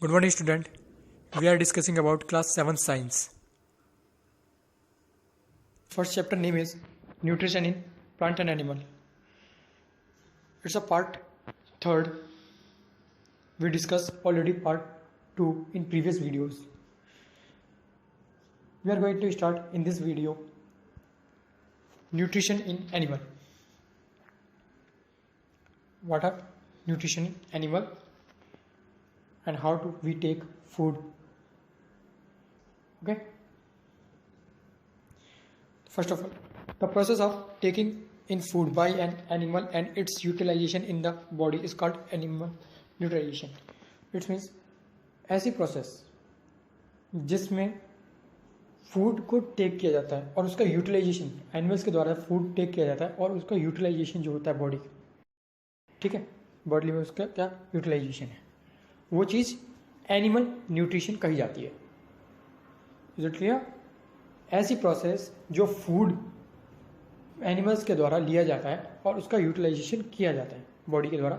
Good morning, student. We are discussing about class 7 science. First chapter name is Nutrition in Plant and Animal. It's a part third. We discussed already part 2 in previous videos. We are going to start in this video nutrition in animal. What are nutrition in animal and how do we take food? Okay. First of all, the process of taking in food by an animal and its utilization in the body is called animal nutrition. It means ऐसी process जिसमें food को take किया जाता है और उसका utilisation animals के द्वारा फूड टेक किया जाता है और उसका यूटिलाइजेशन जो होता है बॉडी, ठीक है, बॉडी में उसका क्या यूटिलाइजेशन है, वो चीज़ एनिमल न्यूट्रिशन कही जाती है. Is it clear? ऐसी प्रोसेस जो फूड एनिमल्स के द्वारा लिया जाता है और उसका यूटिलाइजेशन किया जाता है बॉडी के द्वारा,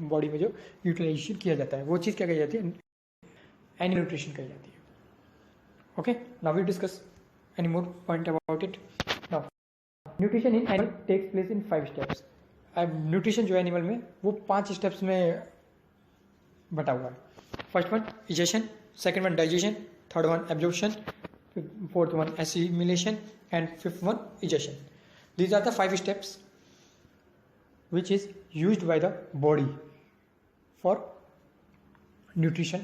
बॉडी में जो यूटिलाइजेशन किया जाता है वो चीज़ क्या कही जाती है? एनिमल न्यूट्रिशन कही जाती है. Okay, now we discuss any more point about it. Now nutrition in animal takes place in 5 steps. अब न्यूट्रिशन जो है एनिमल में वो 5 स्टेप्स में बटा हुआ है. First one ingestion, second one digestion, third one absorption, fourth one assimilation and fifth one egestion. These are the 5 steps which is used by the body for nutrition.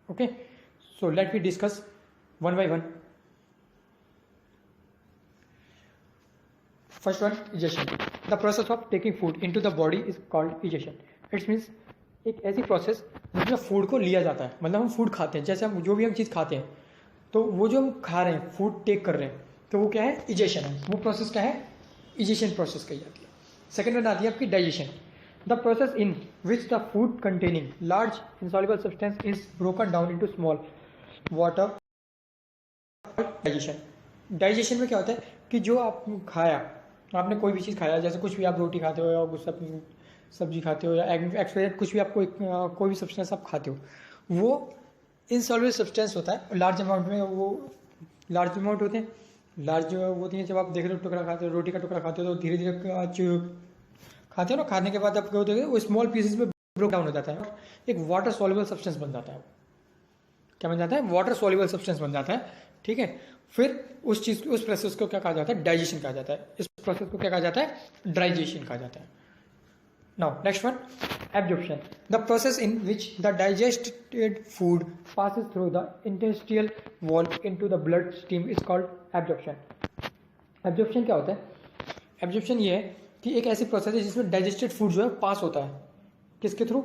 Okay, so let me discuss one by one. First one, ejection. The process of taking food into the body is called ejection. It means एक ऐसी process जिसमें food को लिया जाता है, मतलब हम food खाते हैं, जैसे हम जो भी हम चीज़ खाते हैं तो वो जो हम खा रहे हैं, फूड टेक कर रहे हैं, तो वो क्या है? इजेशन है. वो प्रोसेस क्या है? इजेशन प्रोसेस कही जाती है. सेकेंड वन आती है आपकी digestion. The process in which the food containing large insoluble substance is broken down into small water. Digestion. Digestion में क्या होता है कि जो आप खाया, आपने कोई भी चीज़ खाया, जैसे कुछ भी आप रोटी खाते हो या सब्जी खाते हो या एक्सपेक्ट कुछ भी आप कोई भी सब्सटेंस आप खाते हो, वो इनसॉल्युबल सब्सटेंस होता है. लार्ज अमाउंट में वो लार्ज अमाउंट होते हैं, लार्ज होती है. जब आप देख रहे हो टुकड़ा खाते हो, रोटी का टुकड़ा खाते हो, तो धीरे धीरे खाते हो ना, खाने के बाद आप क्या होता है वो स्मॉल पीसेस में ब्रोक डाउन हो जाता है, एक वाटर सॉल्युबल सब्सटेंस बन जाता है. क्या बन जाता है? वाटर सॉल्युबल सब्सटेंस बन जाता है. ठीक है, फिर उस चीज़ उस प्रोसेस को क्या कहा जाता है? डाइजेशन कहा जाता है. इस प्रोसेस को क्या कहा जाता है? डाइजेशन कहा जाता है. Now next one, absorption. The process in which the digested food passes through the intestinal wall into the blood stream is called absorption. Absorption क्या होता है? Absorption ये है कि एक ऐसी प्रोसेस है जिसमें डाइजेस्टेड फूड जो है पास होता है. किसके थ्रू?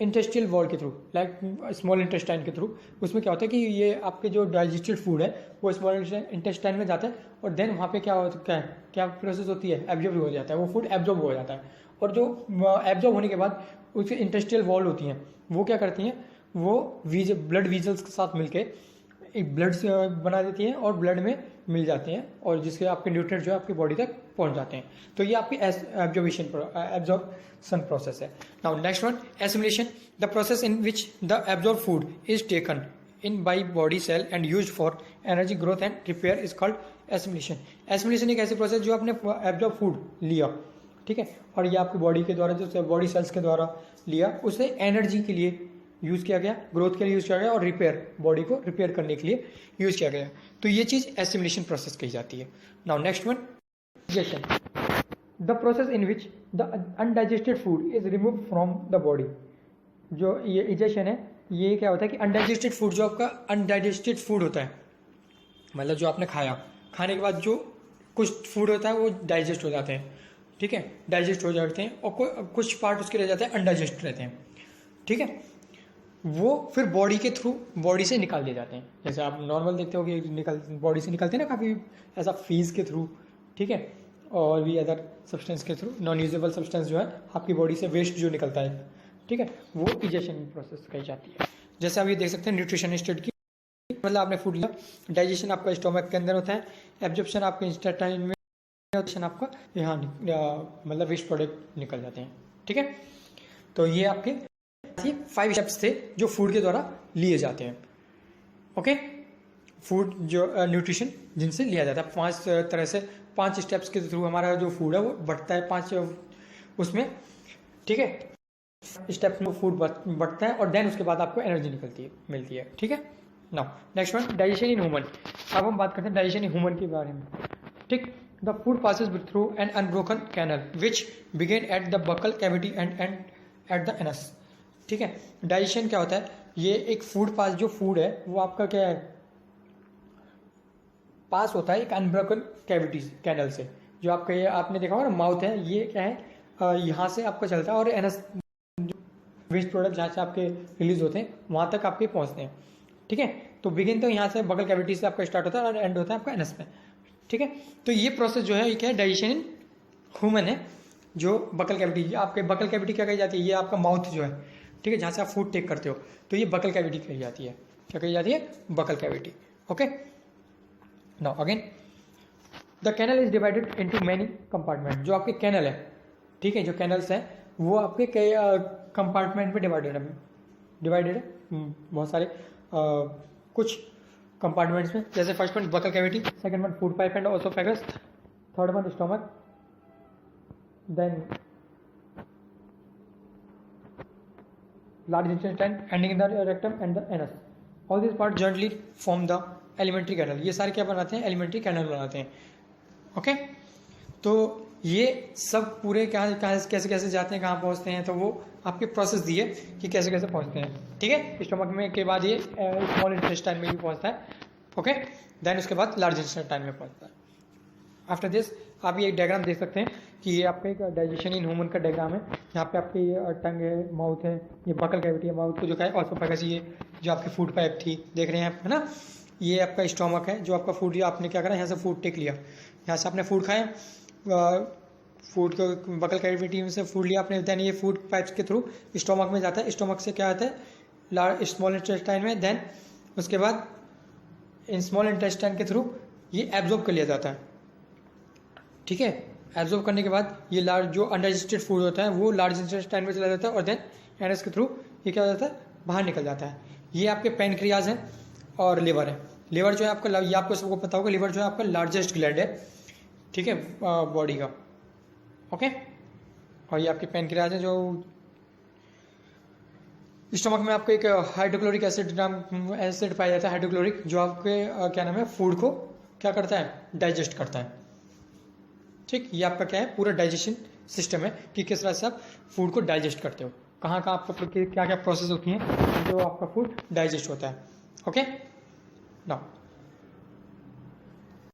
इंटेस्टिनल वॉल के थ्रू, लाइक स्मॉल इंटेस्टाइन के थ्रू. उसमें क्या होता है कि ये आपके जो डाइजेस्टेड फूड है वो स्मॉल इंटेस्टाइन में जाता है और देन वहाँ पे क्या होता है, क्या प्रोसेस होती है? एब्जॉर्ब हो जाता है, वो फूड एब्जॉर्ब हो जाता है. और जो एब्जॉर्ब होने के बाद उसकी इंटेस्टिनल वॉल होती हैं, वो क्या करती हैं? वो ब्लड वीजल्स के साथ मिलके एक ब्लड बना देती हैं और ब्लड में मिल जाते हैं और जिसके आपके न्यूट्रिएंट जो है आपकी बॉडी तक पहुंच जाते हैं. तो ये आपकी एब्जॉर्प्शन प्रोसेस है. Now next one, assimilation. The process in which the absorb food is taken in by body cell and use for energy growth and repair is called assimilation. Assimilation एक ऐसी प्रोसेस जो आपने absorb food लिया, ठीक है, और ये आपकी बॉडी के द्वारा जो बॉडी सेल्स के द्वारा लिया, उसे एनर्जी के लिए यूज़ किया गया, ग्रोथ के लिए यूज़ किया गया और रिपेयर, बॉडी को रिपेयर करने के लिए यूज़ किया गया. तो ये चीज़ एसिमिलेशन प्रोसेस कही जाती है. Now next one, digestion. The process in which the undigested food is remove from the body. जो ये इजेशन है, ये क्या होता है कि अनडाइजेस्टेड फूड, जो आपका अनडाइजेस्टेड फूड होता है, मतलब जो आपने खाया, खाने के बाद जो कुछ फूड होता है वो डाइजेस्ट हो जाते हैं, ठीक है, डाइजेस्ट हो जाते हैं, और कुछ पार्ट उसके रह जाते हैं अनडाइजेस्ट रहते हैं, ठीक है, वो फिर बॉडी के थ्रू बॉडी से निकाल दिए जाते हैं. जैसे आप नॉर्मल देखते हो कि बॉडी से निकलते हैं ना, काफ़ी ऐसा फीस के थ्रू, ठीक है, और भी अदर सब्सटेंस के थ्रू, नॉन यूजेबल सब्सटेंस जो है आपकी बॉडी से वेस्ट जो निकलता है, ठीक है, वो इजेशन प्रोसेस कही जाती है. जैसे आप ये देख सकते हैं न्यूट्रिशनिस्ट की, मतलब आपने फूड लिया, डाइजेशन आपका स्टोमक के अंदर होता है, एब्जॉर्प्शन आपके इंटेस्टाइन में, आपका यहाँ मतलब वेस्ट प्रोडक्ट निकल जाते हैं. ठीक है, तो ये आपके ये 5 स्टेप्स थे जो फूड के द्वारा लिए जाते हैं। ओके, फूड जो न्यूट्रिशन जिनसे लिया जाता है, 5 तरह से 5 स्टेप्स के थ्रू हमारा जो फूड है वो बढ़ता है 5 उसमें। ठीक है, स्टेप्स में फूड बढ़ता है और देन उसके बाद आपको एनर्जी मिलती है। ठीक है, now next one, digestion in human. अब हम बात करते हैं डाइजेशन इन ह्यूमन के बारे में। ठीक, the food passes through an unbroken canal which begin at the buccal cavity and at the anus. ठीक है, डाइजेशन क्या होता है, ये एक फूड पास, जो फूड है वो आपका क्या है, पास होता है एक अनब्रोकन कैविटीज कैनल से। जो आपका ये आपने देखा होगा ना माउथ है, ये क्या है, यहाँ से आपका चलता है और एनस वेस्ट प्रोडक्ट जहाँ से आपके रिलीज होते हैं वहाँ तक आपके पहुँचते हैं। ठीक है, तो बिगिन तो यहाँ से बकल कैविटी से आपका स्टार्ट होता है और एंड होता है आपका एनस में। ठीक है, तो ये प्रोसेस जो है ये क्या है, डाइजेशन इन ह्यूमन है। जो बकल कैविटी, आपके बकल कैविटी क्या कही जाती है, ये आपका माउथ जो है, ठीक है, जहाँ से आप फूड टेक करते हो, तो ये बकल कैविटी कही जाती है। क्या कही जाती है, buccal cavity. Okay, now again the canal is divided into many compartment. जो आपके कैनल है, ठीक है, जो कैनल्स हैं वो आपके कई कंपार्टमेंट में डिवाइडेड है बहुत सारे कुछ कंपार्टमेंट्स में। जैसे first one buccal cavity, second one food pipe and oesophagus, third one stomach, then large intestine ending in the rectum and the anus. All these parts jointly form the alimentary canal. ये सारे क्या बनाते हैं, alimentary canal बनाते हैं। Okay, तो ये सब पूरे कैसे कैसे जाते हैं, कहाँ पहुँचते हैं, तो वो आपके प्रोसेस दिए कि कैसे कैसे पहुँचते हैं। ठीक है, स्टोमक में के बाद ये स्मॉल इंटेस्टाइन में भी पहुँचता है। ओके, देन उसके बाद लार्ज इंटेस्टाइन में पहुँचता है। आफ्टर दिस आप ये डायग्राम देख सकते हैं कि ये आपका एक डाइजेशन इन ह्यूमन का डायग्राम है। यहाँ पे आपकी टंग है, माउथ है, ये बकल कैविटी है, माउथ को जो है ऑसोफेगस, ये जो आपकी फूड पाइप थी देख रहे हैं आप, है ना, ये आपका स्टोमक है, जो आपका फूड, आपने क्या करा, यहाँ से फूड टेक लिया, यहाँ से आपने फूड खाया, फूड को बकल कैविटी से फूड लिया आपने, देन ये फूड पाइप्स के थ्रू स्टोमक में जाता है, स्टोमक से क्या आता है स्मॉल इंटेस्टाइन में, देन उसके बाद इन स्मॉल इंटेस्टाइन के थ्रू ये एब्जॉर्ब कर लिया जाता है। ठीक है, एब्जॉर्ब करने के बाद ये लार्ज जो अनडाइजेस्टेड फूड होता है वो लार्ज इंटेस्टाइन में चला जाता है और देन एनस के थ्रू ये क्या हो जाता है, बाहर निकल जाता है। ये आपके पैनक्रियाज है और लिवर है। लिवर जो है आपका, ये आपको सबको पता होगा, लिवर जो है आपका लार्जेस्ट ग्लैंड है, ठीक है, बॉडी का। ओके, और ये आपके पैनक्रियाज है। जो स्टमक में आपको एक हाइड्रोक्लोरिक एसिड पाया जाता है, हाइड्रोक्लोरिक, जो आपके क्या नाम है, फूड को क्या करता है, डाइजेस्ट करता है। ठीक, ये आपका क्या है, पूरा डाइजेशन सिस्टम है कि किस तरह से आप फूड को डाइजेस्ट करते हो, कहाँ कहाँ आपका क्या क्या प्रोसेस होती हैं जो आपका फूड डाइजेस्ट होता है। Okay, now